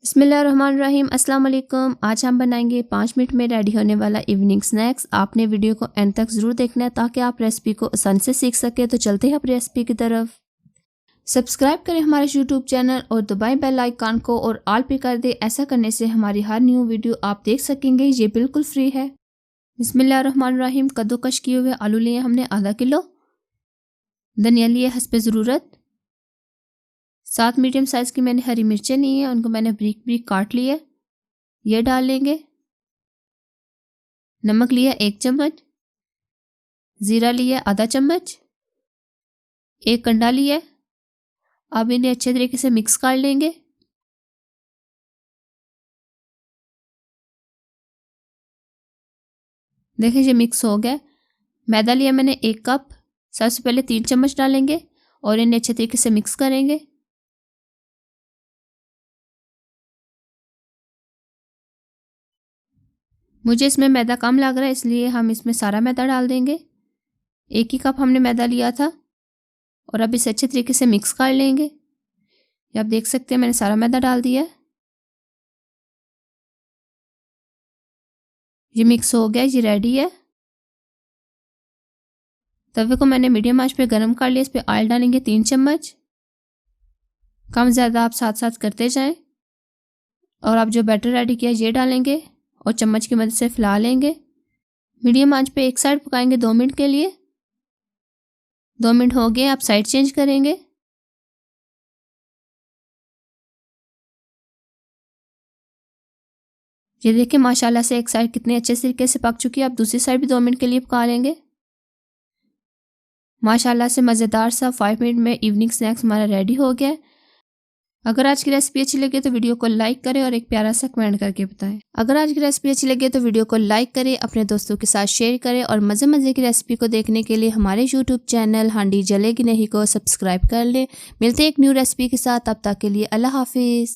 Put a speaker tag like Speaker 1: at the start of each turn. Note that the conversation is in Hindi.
Speaker 1: बिस्मिल्लाहिर्रहमानिर्रहीम अस्सलाम वालेकुम। आज हम बनाएंगे 5 मिनट में रेडी होने वाला इवनिंग स्नैक्स। आपने वीडियो को एंड तक ज़रूर देखना है ताकि आप रेसिपी को आसानी से सीख सके। तो चलते हैं अपनी रेसिपी की तरफ। सब्सक्राइब करें हमारे यूट्यूब चैनल और दबाएं बेल आइकन को और ऑल पे कर दें। ऐसा करने से हमारी हर न्यू वीडियो आप देख सकेंगे। ये बिल्कुल फ्री है। बिस्मिल्लाहिर्रहमानिर्रहीम। कद्दूकश किए हुए आलू लिए हमने आधा किलो, धनिया लिए हस्बे ज़रूरत, 7 मीडियम साइज़ की मैंने हरी मिर्चें ली हैं, उनको मैंने ब्रीक ब्रीक काट लिया। ये डाल लेंगे। नमक लिया 1 चम्मच, ज़ीरा लिया आधा चम्मच, 1 कंडा लिया। अब इन्हें अच्छे तरीके से मिक्स कर लेंगे। देखिए ये मिक्स हो गया। मैदा लिया मैंने 1 कप, सबसे पहले 3 चम्मच डालेंगे और इन्हें अच्छे तरीके से मिक्स करेंगे। मुझे इसमें मैदा कम लग रहा है इसलिए हम इसमें सारा मैदा डाल देंगे। 1 ही कप हमने मैदा लिया था और अब इसे अच्छे तरीके से मिक्स कर लेंगे। ये आप देख सकते हैं मैंने सारा मैदा डाल दिया। ये मिक्स हो गया, ये रेडी है। तवे को मैंने मीडियम आंच पे गरम कर लिया। इस पे ऑयल डालेंगे 3 चम्मच। कम ज़्यादा आप साथ साथ करते जाएं। और आप जो बैटर रेडी किया ये डालेंगे और चम्मच की मदद से फैला लेंगे। मीडियम आंच पे एक साइड पकाएंगे 2 मिनट के लिए। 2 मिनट हो गए, आप साइड चेंज करेंगे। ये देखिए माशाल्लाह से एक साइड कितने अच्छे तरीके से पक चुकी है। आप दूसरी साइड भी 2 मिनट के लिए पका लेंगे। माशाल्लाह से मज़ेदार सा 5 मिनट में इवनिंग स्नैक्स हमारा रेडी हो गया है। अगर आज की रेसिपी अच्छी लगे तो वीडियो को लाइक करें और एक प्यारा सा कमेंट करके बताएं। अगर आज की रेसिपी अच्छी लगे तो वीडियो को लाइक करें, अपने दोस्तों के साथ शेयर करें और मज़े मज़े की रेसिपी को देखने के लिए हमारे यूट्यूब चैनल हांडी जलेगी नहीं को सब्सक्राइब कर लें। मिलते हैं एक न्यू रेसिपी के साथ, तब तक के लिए अल्लाह हाफिज़।